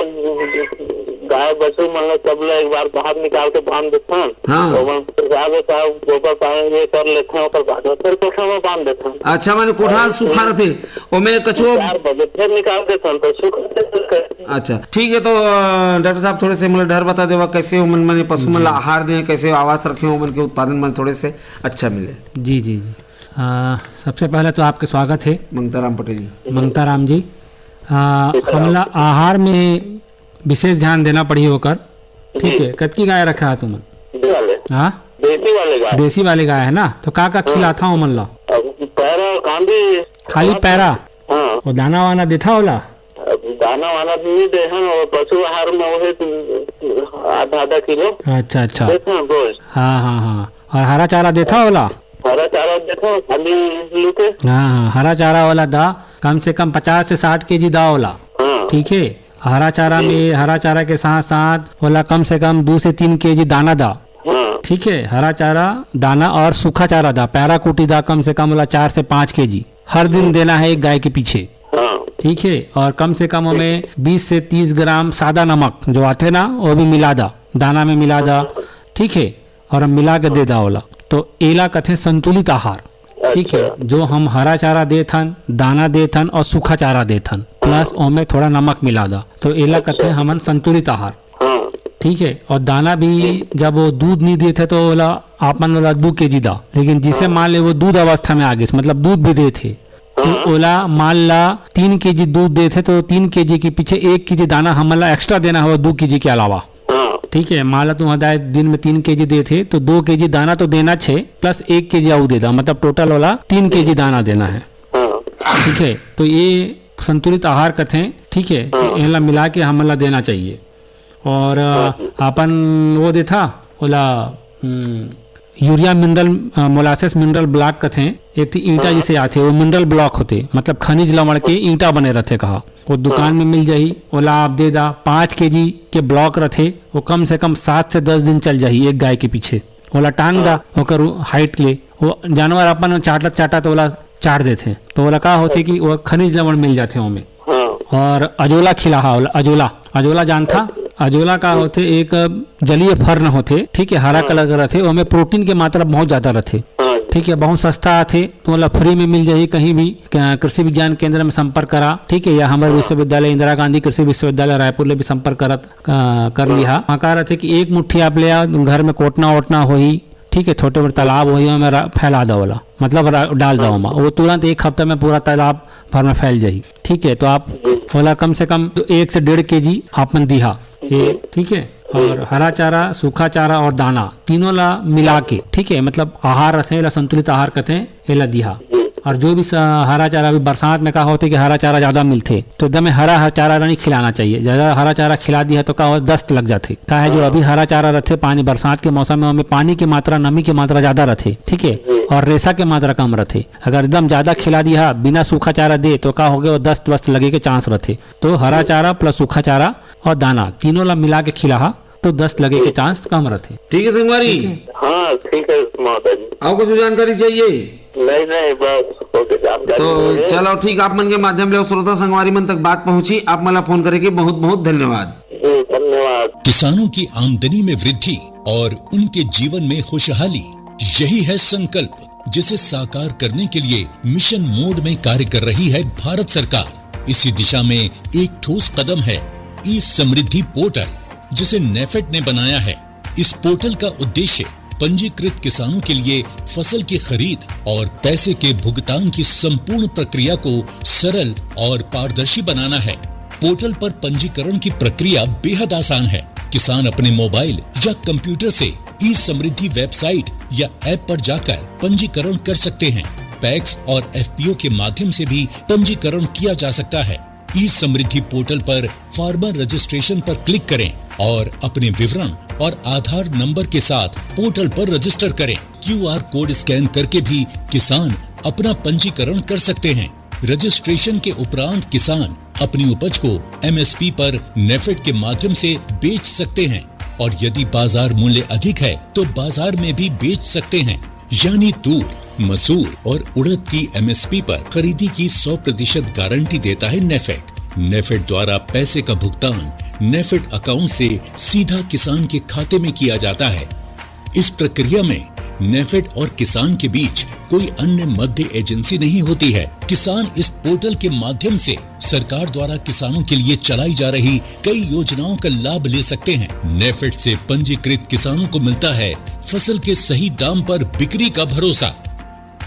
गाय बछरू मन सब एक बार बाहर निकाल के बांध देते हैं। हाँ। गोबर पानी ये कर लेते हैं, फिर कोठा में बांध देते हैं। अच्छा, मैंने कोठा सूखा रहते ओमे कछो फिर निकाल देते हैं तो सूखा। अच्छा ठीक है, तो डॉक्टर साहब थोड़े से मतलब डर बता देवा कैसे हो मन पशु मन आहार दें, कैसे आवास रखे हो मन के उत्पादन मन थोड़े से अच्छा मिले। जी जी जी, सबसे पहले तो आपके स्वागत है मंगताराम पटेल जी। मंगताराम जी, हमला आहार में विशेष ध्यान देना पड़ी होकर, ठीक है। कतकी गाय रखा है तुम? हाँ, देसी वाले गाय है ना, तो का खिलाता हूँ मन ला? खाली पैरा और दाना वाना देता होला? दाना वाना नहीं दे हैं, और पशु आहार में वही आधा किलो। अच्छा अच्छा, हाँ हाँ हाँ, और हरा चारा देता होला? हरा चारा देखो खाली। हाँ, हरा चारा वाला दा कम से कम 50 से 60 kg दा होला, ठीक है। हरा चारा में हरा चारा के साथ साथ होला कम से कम 2 से 3 kg दाना दा, ठीक है, हरा चारा दाना और सूखा चारा दा पैराकूटी दा कम से कम वाला 4 से 5 केजी हर दिन देना है एक गाय के पीछे। ठीक है, और कम से कम हमें 20 से 30 ग्राम सादा नमक जो आते ना वो भी मिला दा, दाना में मिला दा। ठीक है, और हम मिला के दे दा ओला, तो एला कथे संतुलित आहार। ठीक है, जो हम हरा चारा देथन, दाना देथन और सूखा चारा देथन प्लस ओमे थोड़ा नमक मिला दा, तो एला कथे हमन संतुलित आहार। ठीक है, और दाना भी जब वो दूध नहीं देते तो ओला आपन ओला 2 केजी दा, लेकिन जिसे मान ले वो दूध अवस्था में आ गए मतलब दूध भी दे थे, तो ओला मान ला 3 केजी दूध देते तो 3 केजी के पीछे 1 केजी दाना हमला एक्स्ट्रा देना हो 2 केजी के अलावा। ठीक है, मान ला तुम हदायत दिन में 3 केजी दे थे तो 2 केजी दाना तो देना 6 प्लस 1 केजी आऊ देता, मतलब टोटल वाला 3 केजी दाना देना है। ठीक है, तो ये संतुलित आहार कथे। ठीक है, इनला मिला के हमला देना चाहिए। और अपन वो देथा ओला urea mineral molasses mineral block कथे, एक थी ईंटा जिसे आते वो मिनरल ब्लॉक होते, मतलब खनिज लवण के ईंटा बने रहते, कहा वो दुकान में मिल जाही, ओला आप दे दा। 5 केजी के ब्लॉक रहते, वो कम से कम 7 से 10 दिन चल जाही एक गाय के पीछे। ओला टांग दा होकर हाइट ले, वो जानवर अपन चाटा तो ओला चाट देते, तो ओला का होते कि वो खनिज लवण मिल जाते ओमे। और अजोला खिलाहा, अजोला जानथा, अजोला का होते एक जलीय फर्न होते। ठीक है, हरा कलर का रहते, ओमे प्रोटीन की मात्रा बहुत ज्यादा रहते। ठीक है, बहुत सस्ता आते, तो मतलब फ्री में मिल जाए कहीं भी कृषि विज्ञान केंद्र में संपर्क करा। ठीक है, या हमारे विश्वविद्यालय इंदिरा गांधी कृषि विश्वविद्यालय रायपुर ले भी संपर्क कर लिया। वहाँ कहा रहते कि 1 मुट्ठी आप ले आओ, घर में कोटना ओटना हो ही। ठीक है, छोटे बड़े तालाब हो ही में फैला दो वाला, मतलब डाल दो, वो तुरंत 1 हफ्ते में पूरा तालाब भर में फैल जाही। ठीक है, तो आप बोला कम से कम 1 से 1.5 केजी आपन दिहा। ठीक है, और हरा चारा, सूखा चारा और दाना तीनों ला मिला के, ठीक है, मतलब आहार रखे ला संतुलित आहार कहते हैं, एला दिहा। और जो भी हरा चारा अभी बरसात में कहा होते कि हरा चारा ज्यादा मिलते, तो एकदम हरा चारा नहीं खिलाना चाहिए। ज्यादा हरा चारा खिला दिया तो का दस्त लग जाते। का है जो अभी हरा चारा रहते, पानी बरसात के मौसम में पानी की मात्रा, नमी की मात्रा ज्यादा रहते। ठीक है, और रेशा की मात्रा कम रहते। अगर एकदम ज्यादा खिला दिया बिना सूखा चारा दे तो का हो गया, दस्त वस्त लगे के चांस रहते। तो हरा चारा प्लस सूखा चारा और दाना तीनों ला मिला के खिला तो दस्त लगे के चांस कम रहते। ठीक है संगवारी। हाँ ठीक है महोदय जी। आपको कुछ जानकारी चाहिए? नहीं बस जानकारी। तो चलो ठीक, आप मन के माध्यम ले श्रोता संगवारी मन तक बात पहुंची। आप मला फोन करे के बहुत बहुत धन्यवाद। धन्यवाद। किसानों की आमदनी में वृद्धि और उनके जीवन में खुशहाली, यही है संकल्प जिसे साकार करने के लिए मिशन मोड में कार्य कर रही है भारत सरकार। इसी दिशा में एक ठोस कदम है ई समृद्धि पोर्टल, जिसे नेफेड ने बनाया है। इस पोर्टल का उद्देश्य पंजीकृत किसानों के लिए फसल की खरीद और पैसे के भुगतान की संपूर्ण प्रक्रिया को सरल और पारदर्शी बनाना है। पोर्टल पर पंजीकरण की प्रक्रिया बेहद आसान है। किसान अपने मोबाइल या कंप्यूटर से ई समृद्धि वेबसाइट या ऐप पर जाकर पंजीकरण कर सकते हैं। पैक्स और एफपीओ के माध्यम से भी पंजीकरण किया जा सकता है। ई समृद्धि पोर्टल पर फार्मर रजिस्ट्रेशन पर क्लिक करें और अपने विवरण और आधार नंबर के साथ पोर्टल पर रजिस्टर करें। क्यूआर कोड स्कैन करके भी किसान अपना पंजीकरण कर सकते हैं। रजिस्ट्रेशन के उपरांत किसान अपनी उपज को एमएसपी पर नेफेड के माध्यम से बेच सकते हैं, और यदि बाजार मूल्य अधिक है तो बाजार में भी बेच सकते हैं। यानी तूर, मसूर और उड़द की एमएसपी पर खरीदी की 100% गारंटी देता है नेफेड। नेफेड द्वारा पैसे का भुगतान नेफेड अकाउंट से सीधा किसान के खाते में किया जाता है। इस प्रक्रिया में नेफेड और किसान के बीच कोई अन्य मध्य एजेंसी नहीं होती है। किसान इस पोर्टल के माध्यम से सरकार द्वारा किसानों के लिए चलाई जा रही कई योजनाओं का लाभ ले सकते हैं। नेफेड से पंजीकृत किसानों को मिलता है फसल के सही दाम पर बिक्री का भरोसा।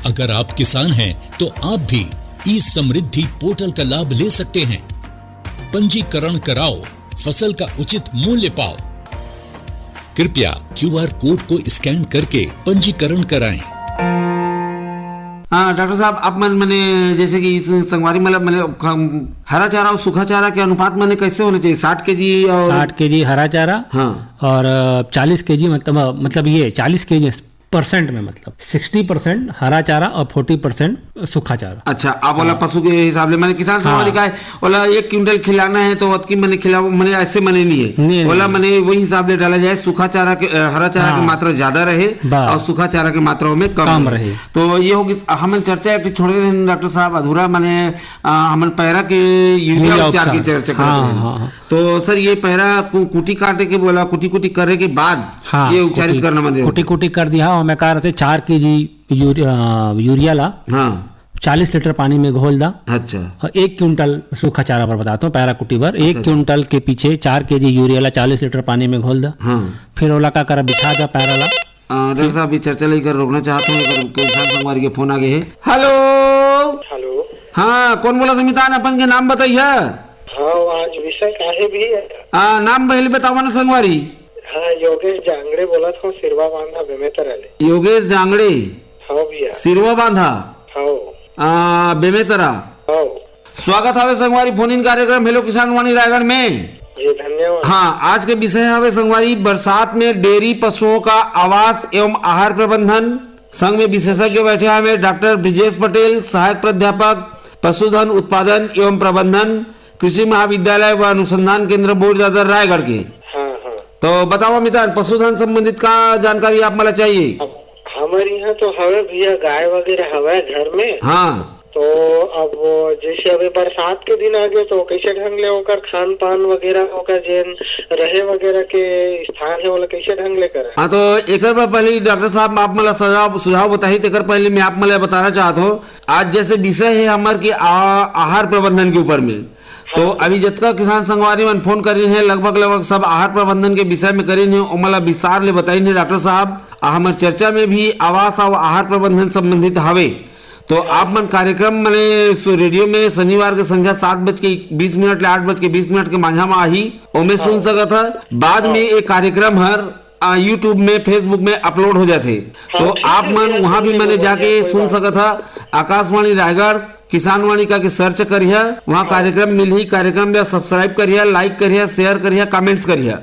अगर आप किसान हैं तो आप भी ई समृद्धि पोर्टल का लाभ ले सकते हैं। पंजीकरण कराओ, फसल का उचित मूल्य पाओ। कृपया क्यूआर कोड को स्कैन करके पंजीकरण कराएं। हाँ डॉक्टर साहब, आप मैंने जैसे कि संगवारी मतलब हरा चारा और सूखा चारा के अनुपात मैंने कैसे होने चाहिए? 60 केजी और 60 केजी हरा चारा, हाँ, और 40 केजी मतलब ये 40 केजी 60% में, मतलब 60% हरा चारा और 40% सूखा चारा। अच्छा, आप बोला पशु के हिसाब से मैंने किसान संवारी का है बोला 1 क्विंटल खिलाना है तो अतकी मैंने खिलाओ, मैंने ऐसे मैंने नहीं है बोला, मैंने वही हिसाब से डाला जाए, सूखा चारा के हरा चारा की मात्रा ज्यादा रहे और सूखा चारा की मात्रा में कम रहे। तो ये होगी हमें चर्चा एक छोड़ रहे डॉक्टर साहब अधूरा, मैंने हम पैरा के यूरिया उपचार की चर्चा कर रहे हैं। तो सर ये पैरा कुटी काटे के बोला, कुटी करने के बाद ये उपचारित करना मैंने कुटी कर दिया और मैं कह रहा था 4 kg यूरिया ला, 40 लीटर पानी में घोल दा। अच्छा, और 1 क्विंटल सूखा चारा पर बताता हूँ, पैरा कुटी पर 1 क्विंटल के पीछे 4 kg यूरिया ला 40 लीटर पानी में घोल दा। फिर ओला का कर बिछा दा पैरा ला। डॉक्टर साहब ये चर्चा लेकर रोकना चाहता हूँ, किसान संगवारी के फोन आ गए है। हेलो, हाँ कौन बोला मितान, अपन के नाम बताइए। आज विषय काहे भी है? नाम पहले बताओ ना संगवारी। हाँ, योगेश जांगड़े बोला था, सिरवा बांधा बेमेतर आले। योगेश जांगड़े, हाँ भैया, सिरवा बांधा, हाँ बेमेतरा। स्वागत है संगवारी फोन इन कार्यक्रम हेलो किसान वाणी रायगढ़ में। जी धन्यवाद। हाँ, आज के विषय है संगवारी बरसात में डेयरी पशुओं का आवास एवं आहार प्रबंधन। संघ में विशेषज्ञ बैठे हैं डॉक्टर ब्रिजेश पटेल, सहायक प्राध्यापक पशुधन उत्पादन एवं प्रबंधन, कृषि महाविद्यालय व अनुसंधान केंद्र बोर्ड दादर रायगढ़ के। तो बताओ मितान, पशुधन संबंधित का जानकारी आप मला चाहिए। हमारे यहाँ तो हवे भैया गाय वगैरह हवे घर में। हाँ, तो अब जैसे अभी बरसात के दिन आ गए तो कैसे ढंग ले होकर खान पान वगैरह होकर जेन रहे वगैरह के स्थान है वो कैसे ढंग ले कर। हाँ, तो एक बार पहले डॉक्टर साहब आप मला सुझाव बताइए, एक पहले मैं आप मला बताना चाहता हूँ आज जैसे विषय है हमारे की आहार प्रबंधन के ऊपर में। तो अभी जितना किसान संगवारी में फोन करी है लगभग सब आहार प्रबंधन के विषय में करी है, मला विस्तार ले बताई है डॉक्टर साहब। हमारे चर्चा में भी आवास और आहार प्रबंधन संबंधित हवे। तो आप मन कार्यक्रम मैंने रेडियो में शनिवार के संध्या 7:20 ले 8:20 के माझा में आही ओमे सुन सकत है। बाद में एक कार्यक्रम हर यूट्यूब में फेसबुक में अपलोड हो जाते, तो आप मन वहाँ भी मैंने जाके सुन सकत है। आकाशवाणी रायगढ़ किसान वाणी का के सर्च करिए, वहाँ कार्यक्रम मिल ही, कार्यक्रम में सब्सक्राइब करिए, लाइक करिए, शेयर करिए, कमेंट्स करिए।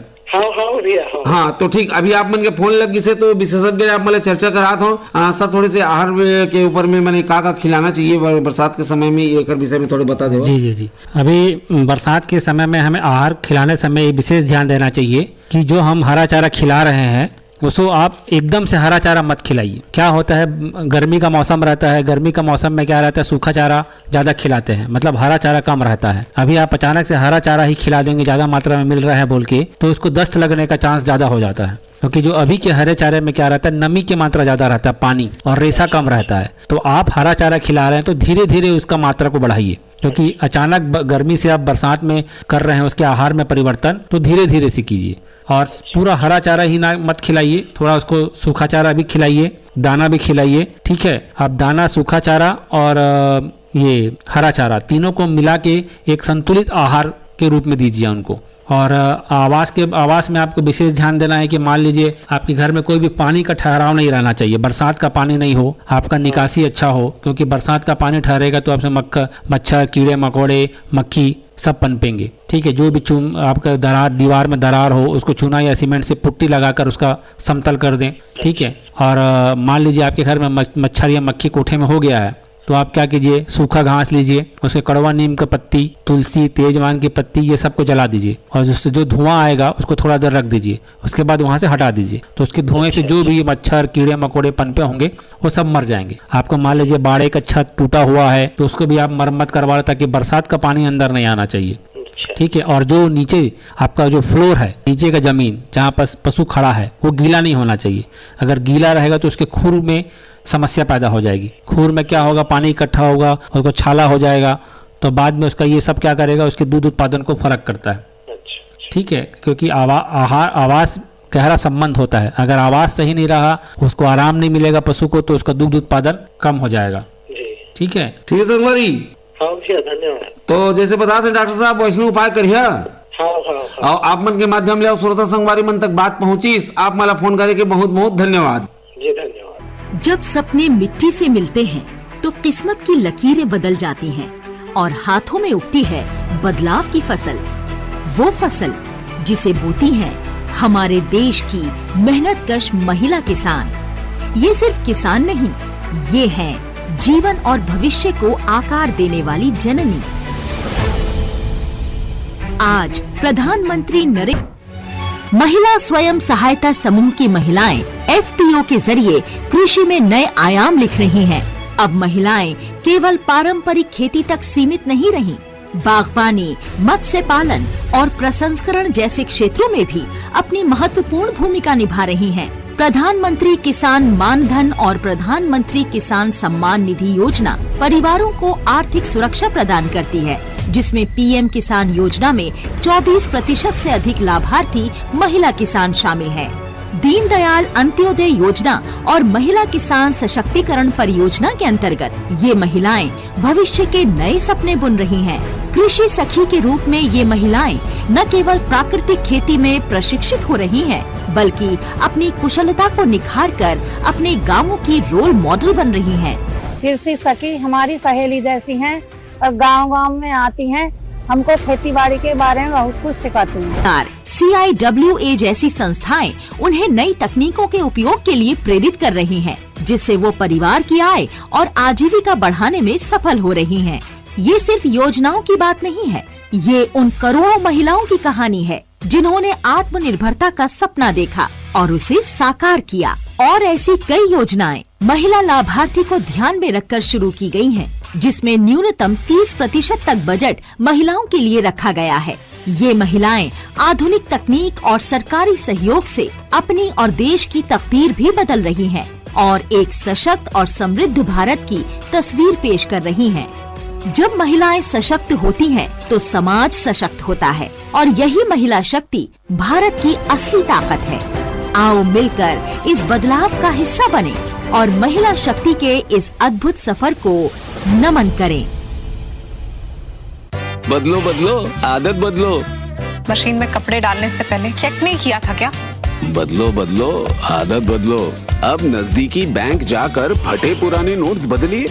हाँ, तो ठीक अभी आप मन के फोन लग से तो विशेषज्ञ आप मतलब चर्चा करा था सब थोड़े से आहार के ऊपर में मैंने का खिलाना चाहिए बरसात के समय में, एक विषय में थोड़े बता दो। जी अभी बरसात के समय में हमें आहार खिलाने समय विशेष ध्यान देना चाहिए कि जो हम हरा चारा खिला रहे हैं उसको आप एकदम से हरा चारा मत खिलाइए। क्या होता है, गर्मी का मौसम रहता है, गर्मी का मौसम में क्या रहता है, सूखा चारा ज़्यादा खिलाते हैं, मतलब हरा चारा कम रहता है। अभी आप अचानक से हरा चारा ही खिला देंगे ज़्यादा मात्रा में मिल रहा है बोल के, तो उसको दस्त लगने का चांस ज़्यादा हो जाता है। क्योंकि जो अभी के हरे चारे में क्या रहता है, नमी की मात्रा ज़्यादा रहता है, पानी और रेशा कम रहता है। तो आप हरा चारा खिला रहे हैं तो धीरे धीरे उसका मात्रा को बढ़ाइए, क्योंकि अचानक गर्मी से आप बरसात में कर रहे हैं उसके आहार में परिवर्तन, तो धीरे धीरे से कीजिए। और पूरा हरा चारा ही ना मत खिलाइए, थोड़ा उसको सूखा चारा भी खिलाइए, दाना भी खिलाइए। ठीक है, आप दाना, सूखा चारा और ये हरा चारा तीनों को मिला के एक संतुलित आहार के रूप में दीजिए उनको। और आवास में आपको विशेष ध्यान देना है कि मान लीजिए आपके घर में कोई भी पानी का ठहराव नहीं रहना चाहिए, बरसात का पानी नहीं हो, आपका निकासी अच्छा हो, क्योंकि बरसात का पानी ठहरेगा तो आपसे मच्छर, कीड़े मकोड़े, मक्खी सब पनपेंगे। ठीक है, जो भी आपका दीवार में दरार हो उसको चूना या सीमेंट से पुट्टी लगाकर उसका समतल कर दें। ठीक है, और मान लीजिए आपके घर में मच्छर या मक्खी कोठे में हो गया है तो आप क्या कीजिए, सूखा घास लीजिए, उसके कड़वा नीम का पत्ती, तुलसी, तेजवान की पत्ती, ये सबको जला दीजिए और उससे जो धुआं आएगा उसको थोड़ा देर रख दीजिए, उसके बाद वहां से हटा दीजिए। तो उसके धुएं से जो भी मच्छर, कीड़े मकोड़े पनपे होंगे वो सब मर जाएंगे। आपको मान लीजिए बाड़े का छत टूटा हुआ है तो उसको भी आप मरम्मत करवा लें ताकि बरसात का पानी अंदर नहीं आना चाहिए। ठीक है, और जो नीचे आपका जो फ्लोर है, नीचे का जमीन जहाँ पशु खड़ा है वो गीला नहीं होना चाहिए। अगर गीला रहेगा तो उसके खुर में समस्या पैदा हो जाएगी। खूर में क्या होगा, पानी इकट्ठा होगा, उसको छाला हो जाएगा, तो बाद में उसका ये सब क्या करेगा, उसके दूध उत्पादन को फर्क करता है। ठीक है, क्योंकि आवास गहरा संबंध होता है। अगर आवास सही नहीं रहा, उसको आराम नहीं मिलेगा पशु को, तो उसका दूध उत्पादन कम हो जाएगा। ठीक है, ठीक है संगवारी। धन्यवाद। तो जैसे बता थे डॉक्टर साहब वैष्णव उपाय करिए और आप मन के माध्यम ले श्रोता संगवारी मन तक बात पहुंची। आप मला फोन करे के बहुत बहुत धन्यवाद। जी धन्यवाद। जब सपने मिट्टी से मिलते हैं तो किस्मत की लकीरें बदल जाती हैं और हाथों में उगती है बदलाव की फसल। वो फसल जिसे बोती है हमारे देश की मेहनतकश महिला किसान। ये सिर्फ किसान नहीं, ये हैं जीवन और भविष्य को आकार देने वाली जननी। आज प्रधानमंत्री नरेंद्र महिला स्वयं सहायता समूह की महिलाएं FPO के जरिए कृषि में नए आयाम लिख रही हैं। अब महिलाएं केवल पारंपरिक खेती तक सीमित नहीं रहीं, बागबानी, मत्स्य पालन और प्रसंस्करण जैसे क्षेत्रों में भी अपनी महत्वपूर्ण भूमिका निभा रही हैं। प्रधानमंत्री किसान मानधन और प्रधानमंत्री किसान सम्मान निधि योजना परिवारों को आर्थिक सुरक्षा प्रदान करती है, जिसमें PM किसान योजना में 24% से अधिक लाभार्थी महिला किसान शामिल हैं। दीनदयाल अंत्योदय योजना और महिला किसान सशक्तिकरण परियोजना के अंतर्गत ये महिलाएं भविष्य के नए सपने बुन रही हैं। कृषि सखी के रूप में ये महिलाएं न केवल प्राकृतिक खेती में प्रशिक्षित हो रही हैं, बल्कि अपनी कुशलता को निखारकर अपने गांवों की रोल मॉडल बन रही हैं। कृषि सखी हमारी सहेली जैसी हैं और गांव-गांव में आती हैं, हमको खेती बाड़ी के बारे में बहुत कुछ सिखाती हैं। CIWA जैसी संस्थाएं उन्हें नई तकनीकों के उपयोग के लिए प्रेरित कर रही हैं, जिससे वो परिवार की आय और आजीविका बढ़ाने में सफल हो रही हैं। ये सिर्फ योजनाओं की बात नहीं है, ये उन करोड़ों महिलाओं की कहानी है जिन्होंने आत्मनिर्भरता का सपना देखा और उसे साकार किया। और ऐसी कई योजनाएं महिला लाभार्थी को ध्यान में रखकर शुरू की गई हैं, जिसमें न्यूनतम 30% तक बजट महिलाओं के लिए रखा गया है। ये महिलाएं आधुनिक तकनीक और सरकारी सहयोग से अपनी और देश की तकदीर भी बदल रही हैं और एक सशक्त और समृद्ध भारत की तस्वीर पेश कर रही हैं। जब महिलाएं सशक्त होती हैं, तो समाज सशक्त होता है और यही महिला शक्ति भारत की असली ताकत है। आओ मिलकर इस बदलाव का हिस्सा बने और महिला शक्ति के इस अद्भुत सफर को नमन करें। बदलो बदलो आदत बदलो। मशीन में कपड़े डालने से पहले चेक नहीं किया था क्या? बदलो बदलो आदत बदलो। अब नजदीकी बैंक जाकर फटे पुराने नोट्स बदलिए।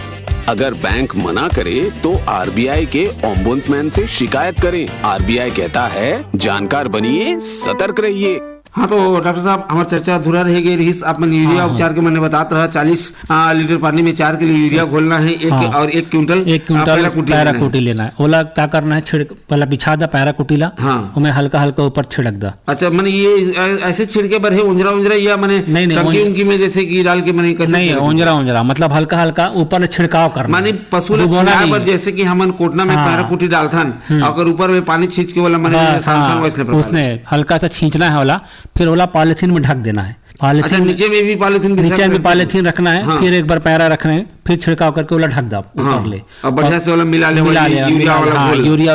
अगर बैंक मना करे तो RBI के ओम्बुड्समैन से शिकायत करें। RBI कहता है जानकार बनिए, सतर्क रहिए। हाँ तो डॉक्टर साहब हमारी चर्चा अधूरा रह गई रही। आप मैंने यूरिया उपचार के मैंने बताता रहा 40 लीटर पानी में 4 किलो यूरिया घोलना है और 1 क्विंटल पैराकुटी लेना है। ओला क्या करना है, छिड़क पहले बिछा दा पैराकुटीला, उमें हल्का हल्का ऊपर छिड़क दा। अच्छा मैंने ये ऐसे छिड़के पर है उंजरा या मैंने नहीं में जैसे की डाल के मैंने नहीं उंजरा मतलब हल्का हल्का ऊपर छिड़काव करना। माने पशु पर जैसे की हम कोटना में पैराकुटी डालथन और ऊपर में पानी छींच के वाला मैंने उसने हल्का सा छींचना है वाला, फिर ओला पॉलिथीन में ढक देना है। अच्छा, नीचे में भी पॉलिथीन रखना है। हाँ। फिर एक बार पैरा रखना है, फिर छिड़काव करके ओला ढक दो ऊपर ले और बढ़िया से मिला ले यूरिया